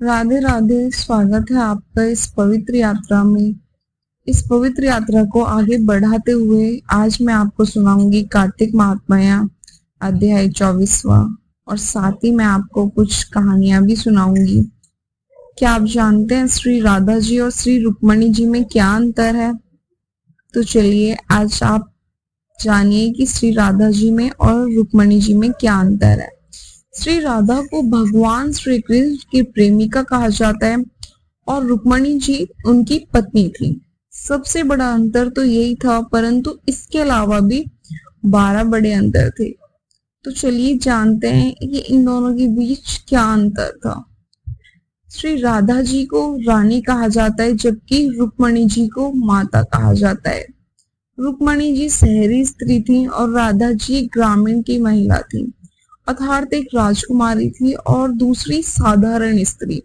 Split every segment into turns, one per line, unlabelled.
राधे राधे। स्वागत है आपका इस पवित्र यात्रा में। इस पवित्र यात्रा को आगे बढ़ाते हुए आज मैं आपको सुनाऊंगी कार्तिक महात्म्य अध्याय 24वां, और साथ ही मैं आपको कुछ कहानियां भी सुनाऊंगी। क्या आप जानते हैं श्री राधा जी और श्री रुक्मणी जी में क्या अंतर है? तो चलिए आज आप जानिए कि श्री राधा जी में और रुक्मणी जी में क्या अंतर है। श्री राधा को भगवान श्री कृष्ण की प्रेमिका कहा जाता है और रुक्मणी जी उनकी पत्नी थी। सबसे बड़ा अंतर तो यही था, परंतु इसके अलावा भी 12 बड़े अंतर थे। तो चलिए जानते हैं कि इन दोनों के बीच क्या अंतर था। श्री राधा जी को रानी कहा जाता है, जबकि रुक्मणी जी को माता कहा जाता है। रुक्मणी जी शहरी स्त्री थी और राधा जी ग्रामीण की महिला थी, अर्थात एक राजकुमारी थी और दूसरी साधारण स्त्री।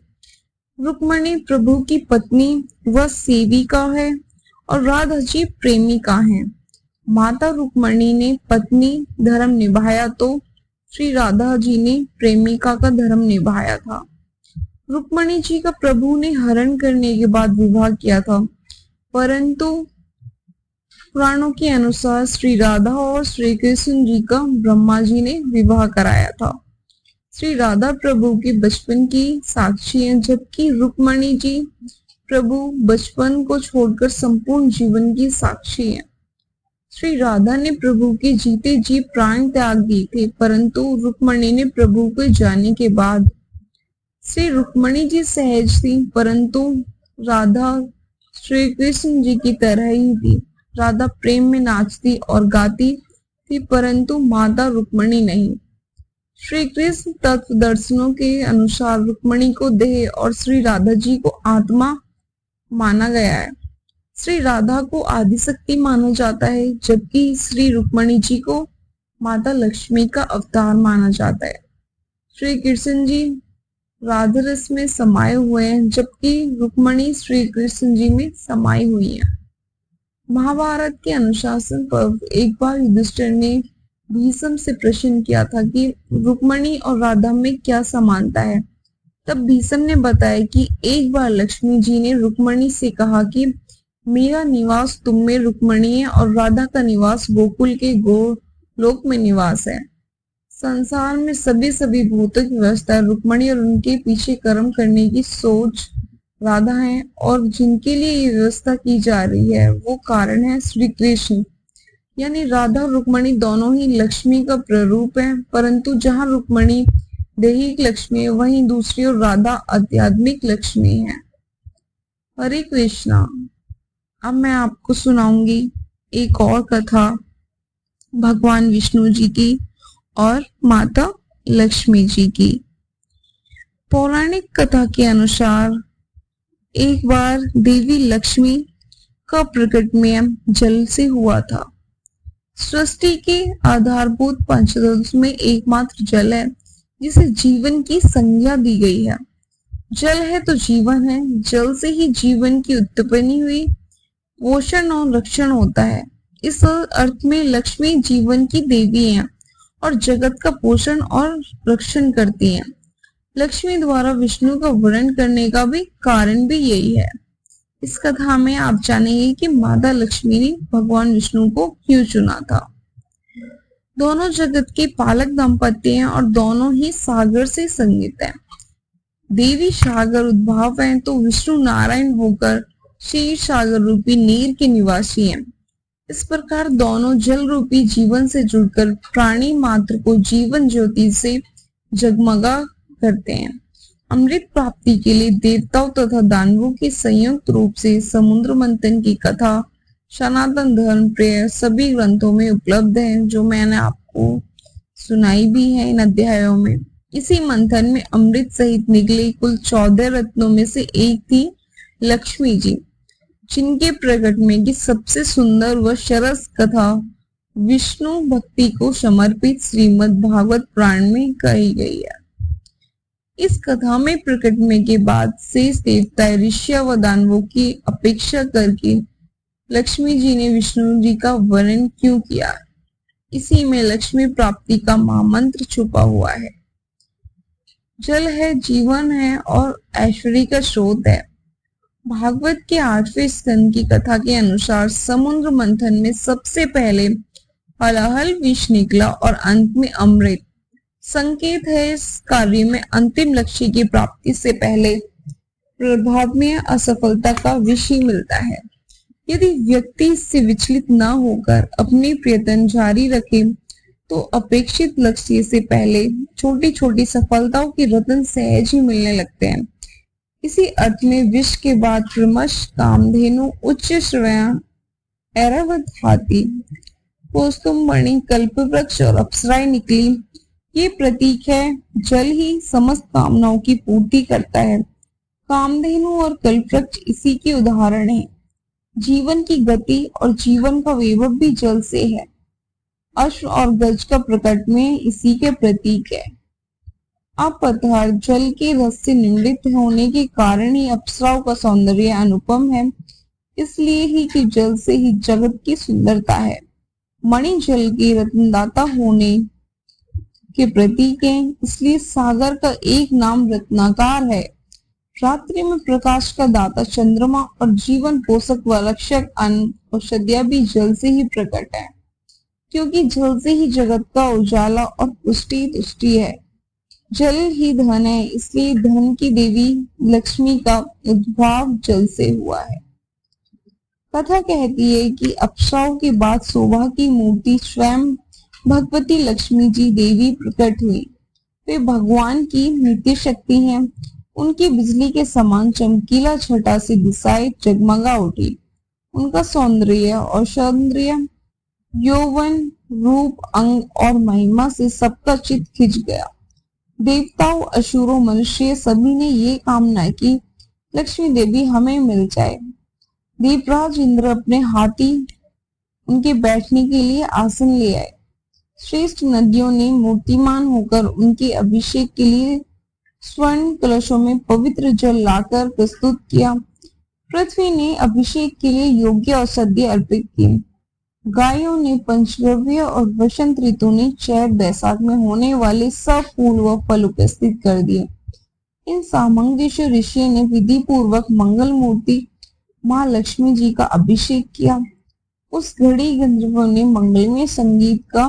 रुक्मणी प्रभु की पत्नी व सेविका है और राधा जी प्रेमिका हैं। माता रुक्मणी ने पत्नी धर्म निभाया तो श्री राधा जी ने प्रेमिका का धर्म निभाया था। रुक्मणी जी का प्रभु ने हरण करने के बाद विवाह किया था, परंतु पुराणों के अनुसार श्री राधा और श्री कृष्ण जी का ब्रह्मा जी ने विवाह कराया था। श्री राधा प्रभु के बचपन की साक्षी हैं, जबकि रुक्मणी जी प्रभु बचपन को छोड़कर संपूर्ण जीवन की साक्षी हैं। श्री राधा ने प्रभु के जीते जी प्राण त्याग दिए थे, परंतु रुक्मणी ने प्रभु को जाने के बाद। श्री रुक्मणी जी सहज थी, परंतु राधा श्री कृष्ण जी की तरह ही थी। राधा प्रेम में नाचती और गाती थी, परंतु माता रुक्मणी नहीं। श्री कृष्ण तत्व दर्शनों के अनुसार रुक्मणी को देह और श्री राधा जी को आत्मा माना गया है। श्री राधा को आदिशक्ति माना जाता है, जबकि श्री रुक्मणी जी को माता लक्ष्मी का अवतार माना जाता है। श्री कृष्ण जी राधा रस में समाये हुए हैं, जबकि रुक्मणी श्री कृष्ण जी में समाई हुई है। महाभारत के अनुशासन पर्व एक बार युधिष्ठिर ने भीष्म से प्रश्न किया था कि रुक्मणी और राधा में क्या समानता है। तब भीष्म ने बताया कि एक बार लक्ष्मी जी ने रुक्मणी से कहा कि मेरा निवास तुम में रुक्मणी है और राधा का निवास गोकुल के गोलोक में निवास है। संसार में सभी भौतिक व्यवस्था रुक्मणी और उनके पीछे कर्म करने की सोच राधा है, और जिनके लिए ये व्यवस्था की जा रही है वो कारण है श्री कृष्ण। यानी राधा और रुक्मणी दोनों ही लक्ष्मी का प्ररूप है, परंतु जहाँ रुक्मणी दैहिक लक्ष्मी है, वहीं दूसरी ओर राधा आध्यात्मिक लक्ष्मी है। हरे कृष्णा। अब मैं आपको सुनाऊंगी एक और कथा भगवान विष्णु जी की और माता लक्ष्मी जी की। पौराणिक कथा के अनुसार एक बार देवी लक्ष्मी का प्रकटमय जल से हुआ था। सृष्टि के आधारभूत पंचतत्व में एकमात्र जल है जिसे जीवन की संज्ञा दी गई है। जल है तो जीवन है, जल से ही जीवन की उत्पत्ति हुई, पोषण और रक्षण होता है। इस अर्थ में लक्ष्मी जीवन की देवी है और जगत का पोषण और रक्षण करती है। लक्ष्मी द्वारा विष्णु का वर्णन करने का भी कारण भी यही है। इस कथा में आप जानेंगे कि माता लक्ष्मी ने भगवान विष्णु को क्यों चुना था। दोनों जगत के पालक दंपति हैं और दोनों ही सागर से संगीत हैं। देवी सागर उद्भव है तो विष्णु नारायण होकर क्षीर सागर रूपी नीर के निवासी हैं। इस प्रकार दोनों जल रूपी जीवन से जुड़कर प्राणी मात्र को जीवन ज्योति से जगमगा करते हैं। अमृत प्राप्ति के लिए देवताओं तथा दानवों के संयुक्त रूप से समुद्र मंथन की कथा सनातन धर्म प्रेय सभी ग्रंथों में उपलब्ध है, जो मैंने आपको सुनाई भी है इन अध्यायों में। इसी मंथन में अमृत सहित निकले कुल 14 रत्नों में से एक थी लक्ष्मी जी, जिनके प्रकट में की सबसे सुंदर व सरस कथा विष्णु भक्ति को समर्पित श्रीमद् भागवत पुराण में कही गई है। इस कथा में प्रकटने के बाद शेष देवता ऋषियों व दानवों की अपेक्षा करके लक्ष्मी जी ने विष्णु जी का वर्णन क्यों किया, इसी में लक्ष्मी प्राप्ति का महामंत्र छुपा हुआ है। जल है, जीवन है और ऐश्वर्य का स्रोत है। भागवत के 8वें स्कंद की कथा के अनुसार समुद्र मंथन में सबसे पहले हलाहल विष निकला और अंत में अमृत। संकेत है इस कार्य में अंतिम लक्ष्य की प्राप्ति से पहले प्रभाव में असफलता का विष ही मिलता है। यदि व्यक्ति इससे विचलित न होकर अपने प्रयत्न जारी रखे तो अपेक्षित लक्ष्य से पहले छोटी छोटी सफलताओं के रत्न सहज ही मिलने लगते हैं। इसी अर्थ में विष के बाद क्रमश कामधेनु, उच्च श्रवया, ऐरावत हाथी, कौस्तुभमणि, कल्पवृक्ष और अप्सराएं निकली। ये प्रतीक है जल ही समस्त कामनाओं की पूर्ति करता है। कामधेनु और कल्पवृक्ष इसी के उदाहरण हैं। जीवन की गति और जीवन का वैभव भी जल से है। अश्व और गज का प्रकट में इसी के प्रतीक है। अब पदार्थ जल के रस से निमृत होने के कारण ही अप्सराओं का सौंदर्य अनुपम है। इसलिए ही कि जल से ही जगत की सुंदरता है। मणि जल के रत्नदाता होने के प्रतीक है, इसलिए सागर का एक नाम रत्नाकर है। रात्रि में प्रकाश का दाता चंद्रमा और जीवन पोषक व रक्षक अन्न औषधियां भी जल से ही प्रकट है, क्योंकि जल से ही जगत का उजाला और पुष्टि तुष्टि है। जल ही धन है, इसलिए धन की देवी लक्ष्मी का उद्भव जल से हुआ है। कथा कहती है कि अप्सराओं के बाद शोभा की मूर्ति स्वयं भगवती लक्ष्मी जी देवी प्रकट हुई। वे भगवान की नित्य शक्ति हैं। उनकी बिजली के समान चमकीला छटा से दिशाएं जगमगा उठी। उनका सौंदर्य और सौंदर्य, यौवन, रूप, अंग और महिमा से सबका चित्त खिंच गया। देवताओं, असुरों, मनुष्य सभी ने ये कामना की लक्ष्मी देवी हमें मिल जाए। देवराज इंद्र अपने हाथी उनके बैठने के लिए आसन ले आए। श्रेष्ठ नदियों ने मूर्तिमान होकर उनके अभिषेक के लिए स्वर्ण कलशों में पवित्र जल लाकर प्रस्तुत किया। पृथ्वी ने अभिषेक के लिए योग्य औषधि अर्पित की। गायों ने पंचगव्य और वसंत ऋतु ने चैत बैसाख में होने वाले सब फूल व फल उपस्थित कर दिए। इन सामंजस्य ऋषि ने विधि पूर्वक मंगल मूर्ति माँ लक्ष्मी जी का अभिषेक किया। उस घड़ी गंधर्वों ने मंगलमय संगीत का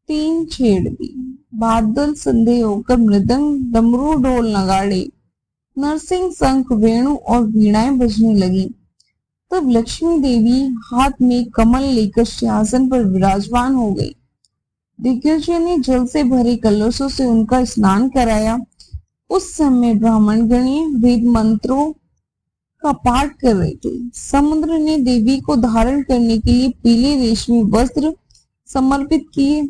तीन छेड़ दी। बादल संदेह होकर मृदंग, डमरू, ढोल, नगाड़े, नरसिंह, शंख, वेणु और वीणाएं बजने लगी। तब लक्ष्मी देवी हाथ में कमल लेकर सिंहासन पर विराजमान हो गई। दिग्गजों ने जल से भरे कलशों से उनका स्नान कराया। उस समय ब्राह्मण गणीय वेद मंत्रों का पाठ कर रहे थे। समुद्र ने देवी को धारण करने के लिए पीले रेशमी वस्त्र समर्पित किए।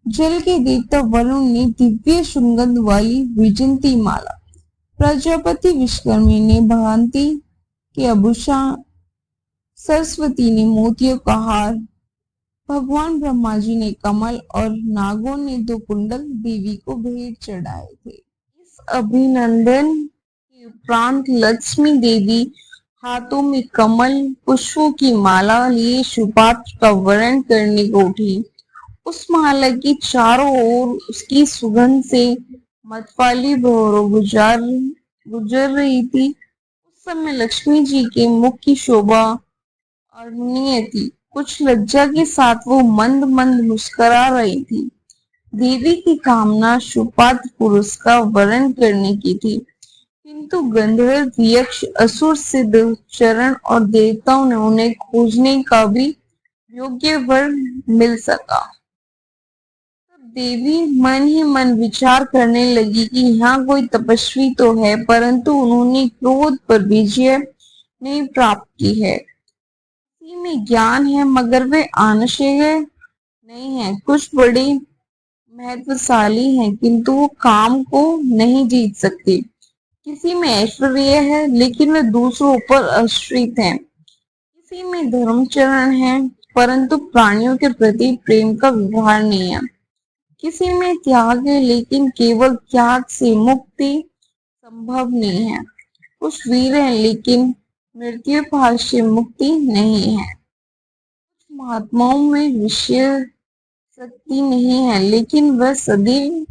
जल के देवता वरुण ने दिव्य सुगंध वाली विजंती माला, प्रजापति विश्वकर्मी ने भांति के आभूषण, सरस्वती ने मोतियों का हार, भगवान ब्रह्मा जी ने कमल और नागों ने 2 कुंडल देवी को भेंट चढ़ाए थे। इस अभिनंदन के उपरांत लक्ष्मी देवी हाथों में कमल पुष्पों की माला लिए सुपात्र का वरण करने को उठी। उस माला की चारों ओर उसकी सुगंध से मतवाली भौरों गुजर रही थी। उस समय लक्ष्मी जी के मुख की शोभा अवर्णनीय थी। कुछ लज्जा के साथ वो मंद मंद मुस्कुरा रही थी। देवी की कामना सुपात्र पुरुष का वरण करने की थी, किंतु गंधर्व, यक्ष, असुर, सिद्ध, चरण और देवताओं ने उन्हें खोजने का भी योग्य वर मिल सका। देवी मन ही मन विचार करने लगी कि यहाँ कोई तपस्वी तो है, परंतु उन्होंने क्रोध पर विजय नहीं प्राप्त की है। किसी में ज्ञान है मगर वे आनशेय नहीं है। कुछ बड़े महत्वशाली हैं किंतु वो काम को नहीं जीत सकते। किसी में ऐश्वर्य है लेकिन वे दूसरों पर आश्रित हैं। किसी में धर्मचरण है परंतु प्राणियों के प्रति प्रेम का व्यवहार नहीं है। किसी में त्याग है लेकिन केवल त्याग से मुक्ति संभव नहीं है। कुछ वीर है लेकिन मृत्यु पाश से मुक्ति नहीं है। कुछ महात्माओं में विषय शक्ति नहीं है लेकिन वह सदैव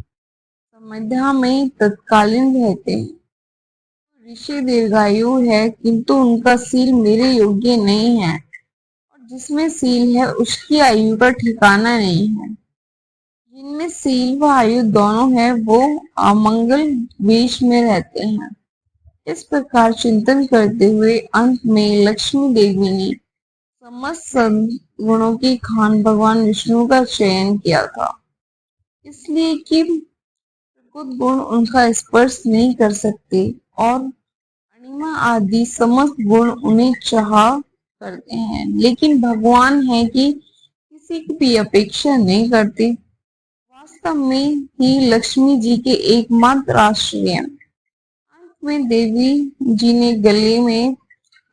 मध्या में तत्कालीन रहते हैं। ऋषि दीर्घायु है किंतु उनका सील मेरे योग्य नहीं है, और जिसमें सील है उसकी आयु का ठिकाना नहीं है। जिनमें सील व आयु दोनों है वो अमंगल वेश में रहते हैं। इस प्रकार चिंतन करते हुए अंत में लक्ष्मी देवी ने समस्त सद्गुणों के खान भगवान विष्णु का चयन किया था, इसलिए कि प्रकृत गुण उनका स्पर्श नहीं कर सकते और अणिमा आदि समस्त गुण उन्हें चाह करते हैं, लेकिन भगवान है कि किसी की भी अपेक्षा नहीं करते। वास्तव में ही लक्ष्मी जी के एकमात्र आश्रय हैं। अंत में देवी जी ने गले में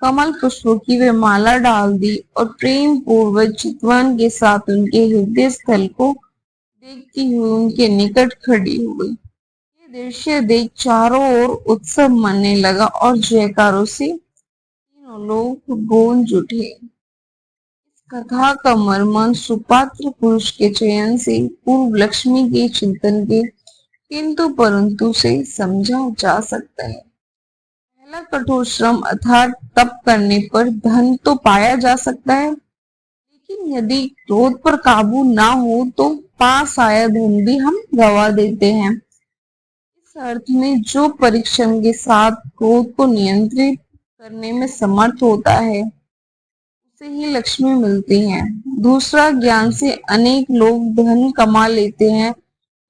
कमल पुष्पों की वे माला डाल दी और प्रेम पूर्वक चितवन के साथ उनके हृदय स्थल को देखती हुई उनके निकट खड़ी हो गई। ये दृश्य देख चारों ओर उत्सव मनने लगा और जयकारों से तीनों लोग गूंज उठे। इस कथा का मर्म सुपात्र पुरुष के चयन से पूर्व लक्ष्मी के चिंतन के किंतु परंतु से समझा जा सकता है। पहला कठोर श्रम अर्थात तप करने पर धन तो पाया जा सकता है, लेकिन यदि क्रोध पर काबू ना हो तो पास आया धन भी हम गवा देते हैं। इस अर्थ में जो परिश्रम के साथ क्रोध को नियंत्रित करने में समर्थ होता है उसे ही लक्ष्मी मिलती है। दूसरा, ज्ञान से अनेक लोग धन कमा लेते हैं,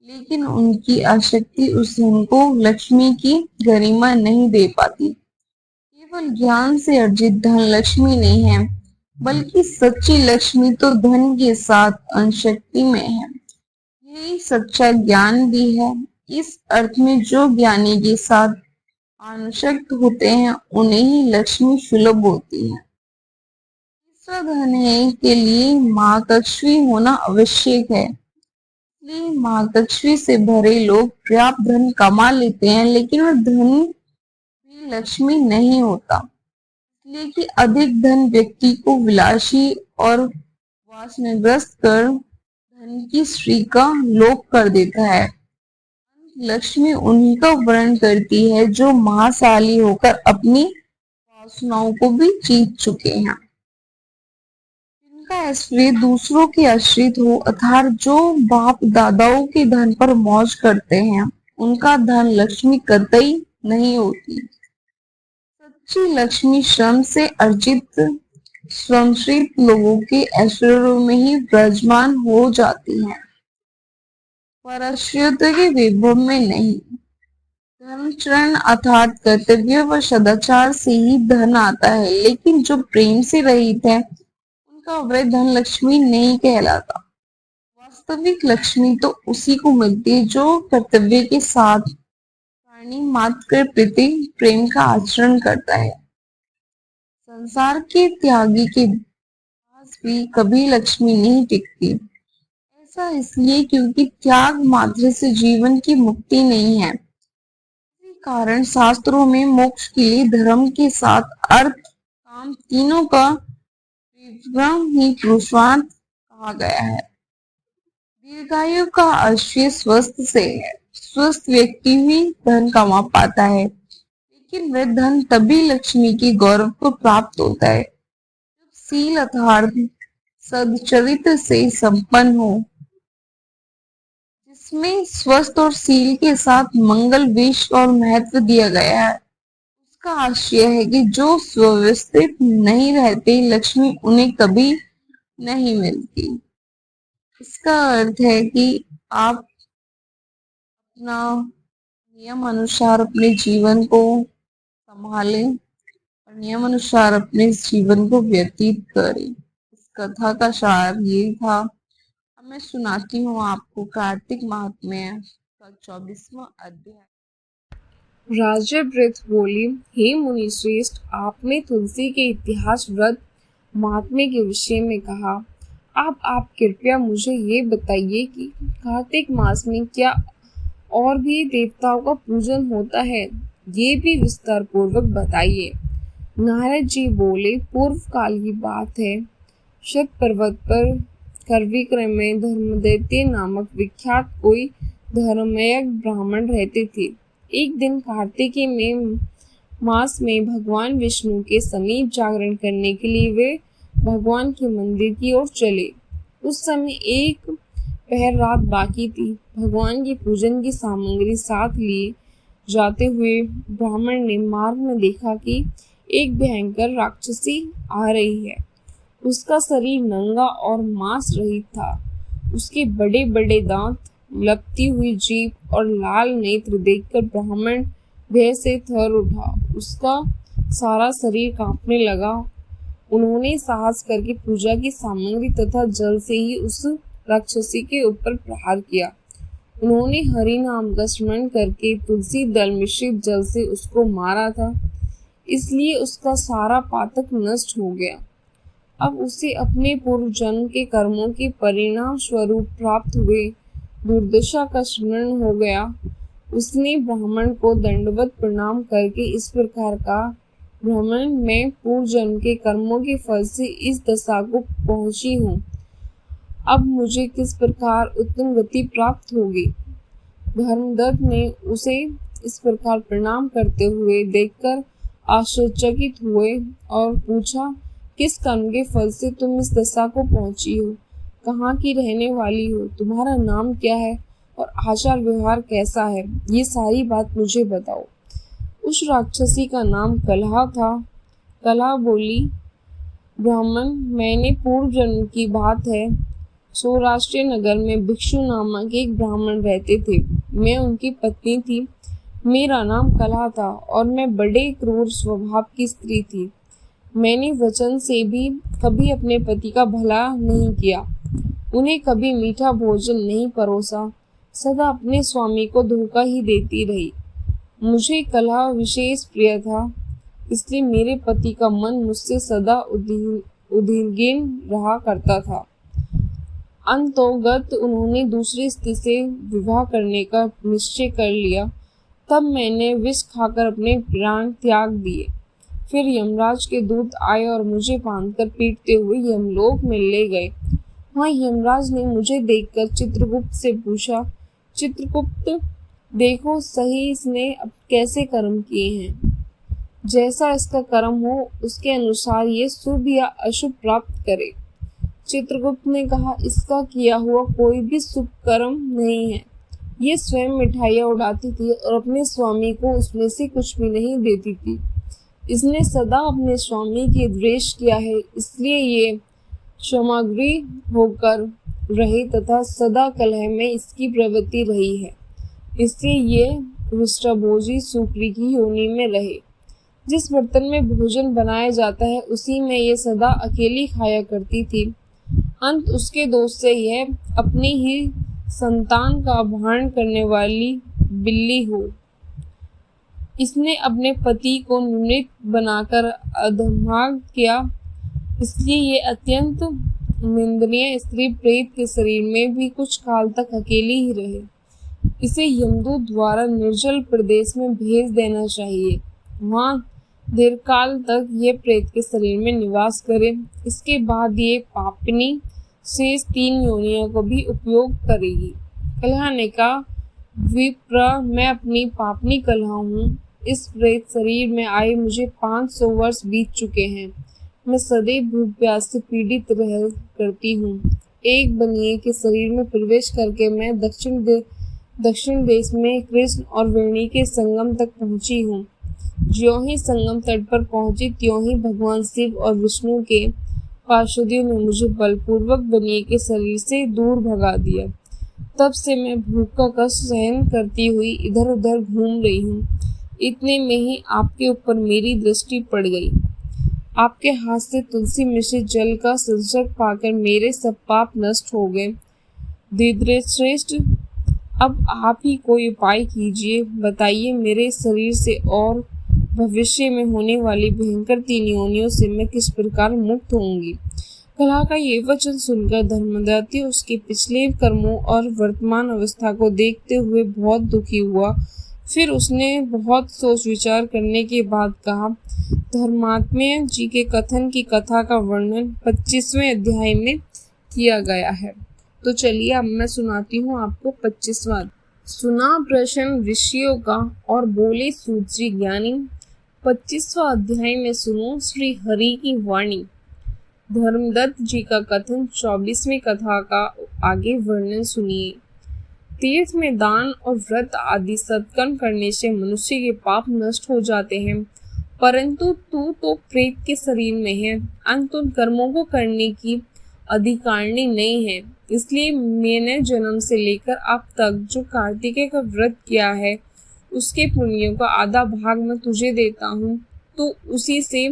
लेकिन उनकी आसक्ति उस धन को लक्ष्मी की गरिमा नहीं दे पाती। केवल ज्ञान से अर्जित धन लक्ष्मी नहीं है, बल्कि सच्ची लक्ष्मी तो धन के साथ अनशक्ति में है। यही सच्चा ज्ञान भी है। इस अर्थ में जो ज्ञानी के साथ अनशक्त होते हैं उन्हें ही लक्ष्मी सुलभ होती है। तीसरा, धन है के लिए महाकक्ष्वी होना आवश्यक है। इसलिए महाकक्ष्वी से भरे लोग पर्याप्त धन कमा लेते हैं, लेकिन वह धन भी लक्ष्मी नहीं होता, इसलिए कि अधिक धन व्यक्ति को विलासी और वासनाग्रस्त कर धन की श्री का लोप कर देता है। लक्ष्मी उन्हीं का वर्णन करती है जो महाशाली होकर अपनी वासनाओं को भी जीत चुके हैं, जिनका ऐश्वर्य दूसरों के आश्रित हो, अर्थात जो बाप दादाओं के धन पर मौज करते हैं, उनका धन लक्ष्मी कतई नहीं होती। सच्ची लक्ष्मी श्रम से अर्जित श्रमश्रीत लोगों के ऐश्वर्य में ही विराजमान हो जाती है, पराश्रित के वैभव में नहीं। धर्मचरण अर्थात कर्तव्य व सदाचार से ही धन आता है, लेकिन जो प्रेम से रहित है उनका वह धन लक्ष्मी नहीं कहलाता। वास्तविक लक्ष्मी तो उसी को मिलती है जो कर्तव्य के साथ प्राणी मात्र के प्रति प्रेम का आचरण करता है। संसार के त्यागी के पास भी कभी लक्ष्मी नहीं टिकती। ऐसा इसलिए क्योंकि त्याग मात्र से जीवन की मुक्ति नहीं है। इसी कारण शास्त्रों में मोक्ष के लिए धर्म के साथ अर्थ काम तीनों का विक्रम ही पुरुषार्थ कहा गया है। दीर्घायु का आश्रय स्वस्थ से है। स्वस्थ व्यक्ति ही धन कमा पाता है, लेकिन वह धन तभी लक्ष्मी की गौरव को प्राप्त होता है जब सील अर्थात सदचरित्र से संपन्न हो, जिसमें स्वस्थ और सील के साथ मंगल वेश और महत्व दिया गया है। उसका आशय है कि जो सुव्यवस्थित नहीं रहते लक्ष्मी उन्हें कभी नहीं मिलती। इसका अर्थ है कि आप अपना नियम अनुसार अपने जीवन को संभालें और नियम अनुसार अपने जीवन को व्यतीत करें। इस कथा का सार ये था। अब मैं सुनाती हूँ आपको कार्तिक महात्म्य का 24वां अध्याय।
राजा व्रत बोली, हे मुनि श्रेष्ठ, आपने तुलसी के इतिहास व्रत महात्म्य के विषय में कहा। अब आप कृपया मुझे ये बताइए कि कार्तिक मास में क्या और भी देवताओं का पूजन होता है, ये भी विस्तार पूर्वक बताइए। नारद जी बोले, पूर्व काल की बात है। शत पर्वत पर करविक्रम में धर्मदैत्य नामक विख्यात कोई धर्मयज्ञ ब्राह्मण रहते थे। एक दिन कार्तिकेय में मास में भगवान विष्णु के समीप जागरण करने के लिए वे भगवान के मंदिर की ओर चले। उस समय एक पहर रात बाकी थी। भगवान की पूजन की सामग्री साथ लिए जाते हुए ब्राह्मण ने मार्ग में देखा कि एक भयंकर राक्षसी आ रही है। उसका शरीर नंगा और मांस रहित था। उसके बड़े बड़े दांत, लपटी हुई जीभ और लाल नेत्र देखकर ब्राह्मण भय से थर उठा। उसका सारा शरीर कांपने लगा। उन्होंने साहस करके पूजा की सामग्री तथा जल से ही उस राक्षसी के ऊपर प्रहार किया। उन्होंने हरि नाम का स्मरण करके तुलसी दल मिश्रित जल से उसको मारा था, इसलिए उसका सारा पातक नष्ट हो गया। अब उसे अपने पूर्व जन्म के कर्मों के परिणाम स्वरूप प्राप्त हुए दुर्दशा का स्मरण हो गया। उसने ब्राह्मण को दंडवत प्रणाम करके इस प्रकार कहा, ब्राह्मण, मैं पूर्व जन्म के कर्मों के फल से इस दशा को पहुंची हूँ। अब मुझे किस प्रकार उत्तम गति प्राप्त होगी। धर्मदत्त ने उसे इस प्रकार प्रणाम करते हुए देखकर आश्चर्यचकित हुए और पूछा, किस कर्म के फल से तुम इस दशा को पहुंची हो? कहाँ की रहने वाली हो? तुम्हारा नाम क्या है और आचार व्यवहार कैसा है? ये सारी बात मुझे बताओ। उस राक्षसी का नाम कलहा था। कलहा बोली, ब्राह्मण, मैंने पूर्व जन्म की बात है। सौराष्ट्र नगर में भिक्षु नामक एक ब्राह्मण रहते थे। मैं उनकी पत्नी थी। मेरा नाम कलहा था और मैं बड़े क्रूर स्वभाव की स्त्री थी। मैंने वचन से भी कभी अपने पति का भला नहीं किया, उन्हें कभी मीठा भोजन नहीं परोसा, सदा अपने स्वामी को धोखा ही देती रही। मुझे कलहा विशेष प्रिय था, इसलिए मेरे पति का मन मुझसे सदा उद्विग्न रहा करता था। अंतोगत उन्होंने दूसरी स्त्री से विवाह करने का निश्चय कर लिया। तब मैंने विष खाकर अपने प्राण त्याग दिए। फिर यमराज के दूत आए और मुझे बांधकर पीटते हुए यमलोक में ले गए। वहाँ यमराज ने मुझे देखकर चित्रगुप्त से पूछा, चित्रगुप्त, देखो सही इसने अब कैसे कर्म किए हैं। जैसा इसका कर्म हो उसके अनुसार ये शुभ या अशुभ प्राप्त करे। चित्रगुप्त ने कहा, इसका किया हुआ कोई भी शुभ कर्म नहीं है। ये स्वयं मिठाइयाँ उड़ाती थी और अपने स्वामी को उसमें से कुछ भी नहीं देती थी। इसने सदा अपने स्वामी की द्वेष किया है, इसलिए ये क्षमागृही होकर रहे तथा सदा कलह में इसकी प्रवृत्ति रही है। इसलिए ये विष्टाभोजी सुक्री की योनि में रहे। जिस बर्तन में भोजन बनाया जाता है उसी में ये सदा अकेली खाया करती थी। अंत उसके दोष से यह अपनी ही संतान का अपहरण करने वाली बिल्ली हो। इसने अपने पति को निमित्त बनाकर अधर्मार्ग किया, इसलिए ये अत्यंत निंदनीय स्त्री प्रेत के शरीर में भी कुछ काल तक अकेली ही रहे। इसे यमदूत द्वारा निर्जल प्रदेश में भेज देना चाहिए, वहाँ दीर्घकाल तक ये प्रेत के शरीर में निवास करे। इसके बाद ये पापिनी शेष 3 योनियों को भी उपयोग करेगी। कलहा ने कहा, विप्र, मैं अपनी पापनी कलहा हूँ। इस प्रेत शरीर में आए मुझे 500 वर्ष बीत चुके हैं। मैं सदैव भूख प्यास से पीड़ित रह करती हूँ। एक बनिए के शरीर में प्रवेश करके मैं दक्षिण देश में कृष्ण और वेणी के संगम तक पहुँची हूँ। ज्यों ही संगम तट पर पहुँची त्यों ही भगवान शिव और विष्णु के पार्षदियों ने मुझे बलपूर्वक बनिए के शरीर से दूर भगा दिया। तब से मैं भूख का कष्ट सहन करती हुई इधर उधर घूम रही हूँ। इतने में ही आपके ऊपर मेरी दृष्टि पड़ गई। आपके हाथ से तुलसी मिश्रित जल का संसर्ग पाकर मेरे सब पाप नष्ट हो गए। धीरेश्रेष्ठ, अब आप ही कोई उपाय कीजिए, बताइए मेरे शरीर से और भविष्य में होने वाली भयंकर 3 योनियों से मैं किस प्रकार मुक्त होंगी। कलहा का ये वचन सुनकर धर्मदत्त उसके पिछले कर्मों और वर्तमान अवस्था को देखते हुए बहुत दुखी हुआ। फिर उसने बहुत सोच विचार करने के बाद कहा, धर्मात्म्य जी के कथन की कथा का वर्णन 25वें अध्याय में किया गया है। तो चलिए अब मैं सुनाती हूँ आपको 25वां। सुना प्रश्न ऋषियों का और बोले सूत ज्ञानी। 25वां अध्याय में सुनो श्री हरि की वाणी। धर्मदत्त जी का कथन 24वीं कथा का आगे वर्णन सुनिए। तीर्थ में दान और व्रत आदि सत्कर्म करने से मनुष्य के पाप नष्ट हो जाते हैं, परंतु तू तो प्रेत के शरीर में है, अंत उन कर्मों को करने की अधिकारिणी नहीं है। इसलिए मैंने जन्म से लेकर अब तक जो कार्तिकेय का व्रत किया है, उसके पुण्यों का आधा भाग मैं तुझे देता हूँ, तो उसी से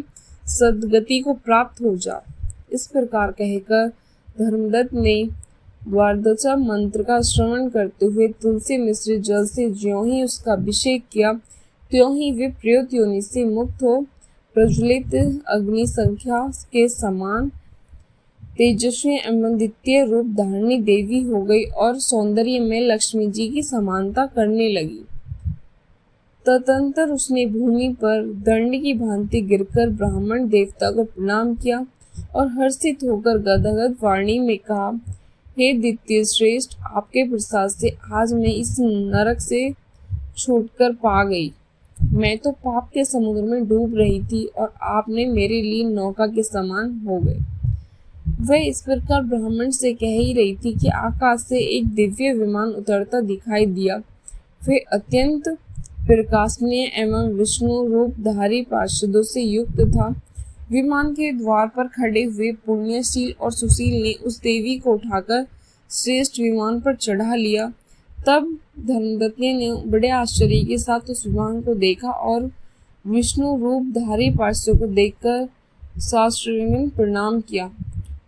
सद्गति को प्राप्त हो जा। इस प्रकार कहकर धर्मदत्त ने द्वादश मंत्र का श्रवण करते हुए तुलसी मिश्रित जल से ज्यों ही उसका अभिषेक किया, त्यों ही वे प्रेत योनि से मुक्त हो प्रज्वलित अग्नि संख्या के समान तेजस्वी एवं द्वितीय रूप धारणी देवी हो गई और सौंदर्य में लक्ष्मी जी की समानता करने लगी। तदंतर उसने भूमि पर दंड की भांति गिरकर ब्राह्मण देवता को प्रणाम किया और हर्षित होकर गदगद वाणी में कहा, हे द्वितीय श्रेष्ठ, आपके प्रसाद से आज मैं इस नरक से छूटकर पा गई। मैं तो पाप के समुद्र में डूब रही थी और आपने मेरे लिए नौका के समान हो गए। वह इस प्रकार ब्राह्मण से कह ही रही थी कि आकाश से एक दिव्य विमान उतरता दिखाई दिया। वह अत्यंत प्रकाशनीय एवं विष्णु रूपधारी पार्षदों से युक्त था। विमान के द्वार पर खड़े हुए पुण्यशील और सुशील ने उस देवी को उठाकर श्रेष्ठ विमान पर चढ़ा लिया। तब धर्मदत्त ने बड़े आश्चर्य के साथ उस विमान को देखा और विष्णु रूपधारी पार्षदों को देखकर साष्टांग प्रणाम किया।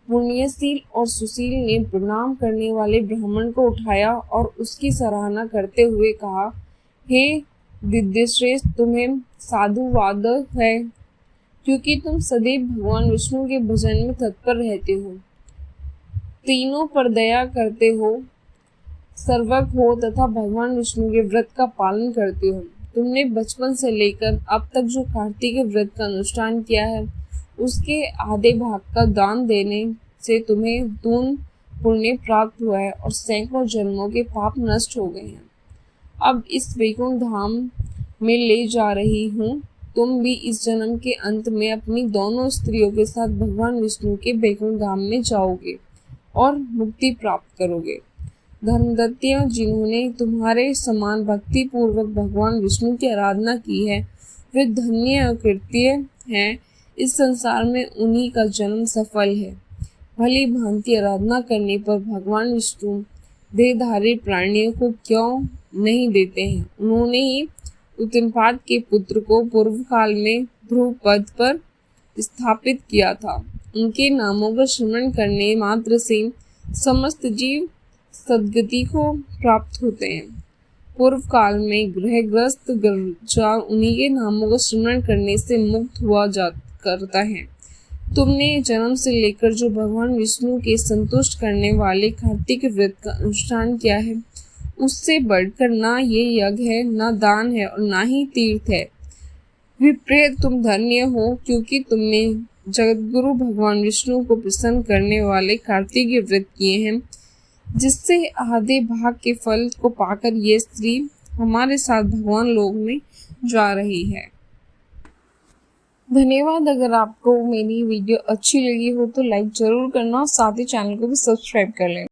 पुण्यशील और सुशील ने प्रणाम करने वाले ब्राह्मण को उठाया और उसकी सराहना करते हुए कहा, हे विद्याश्रेष्ठ, तुम्हें साधुवाद है, क्योंकि तुम सदैव भगवान विष्णु के भजन में तत्पर रहते हो, तीनों पर दया करते हो, सर्वज्ञ हो तथा भगवान विष्णु के व्रत का पालन करते हो। तुमने बचपन से लेकर अब तक जो कार्तिक व्रत का अनुष्ठान किया है, उसके आधे भाग का दान देने से तुम्हें दून पुण्य प्राप्त हुआ है और सैकड़ों जन्मों के पाप नष्ट हो गए हैं। अब इस वैकुंठ धाम में ले जा रही हूँ। तुम भी इस जन्म के अंत में अपनी दोनों स्त्रियों के साथ भगवान विष्णु के वैकुंठ धाम में जाओगे और मुक्ति प्राप्त करोगे। धर्मदत्तियों, जिन्होंने तुम्हारे समान भक्ति पूर्वक भगवान विष्णु की आराधना की है, वे धन्य और कृत्य हैं। इस संसार में उन्हीं का जन्म सफल है। भली भांति आराधना करने पर भगवान विष्णु देहधारी प्राणियों को क्यों नहीं देते हैं। उन्होंने ही उत्तमपाद के पुत्र को पूर्व काल में ध्रुव पद पर स्थापित किया था। उनके नामों का स्मरण करने मात्र से समस्त जीव सद्गति को प्राप्त होते हैं। पूर्व काल में ग्रहग्रस्त गर्जा उन्हीं के नामों का स्मरण करने से मुक्त हुआ करता है। तुमने जन्म से लेकर जो भगवान विष्णु के संतुष्ट करने वाले कार्तिक व्रत का अनुष्ठान किया है, उससे बढ़कर ना ये यज्ञ है, ना दान है और ना ही तीर्थ है। विप्रेत, तुम धन्य हो, क्योंकि तुमने जगतगुरु भगवान विष्णु को प्रसन्न करने वाले कार्तिक व्रत किए हैं, जिससे आधे भाग के फल को पाकर ये स्त्री हमारे साथ भगवान लोक में जा रही है। धन्यवाद। अगर आपको मेरी वीडियो अच्छी लगी हो तो लाइक जरूर करना और साथ ही चैनल को भी सब्सक्राइब कर लेना।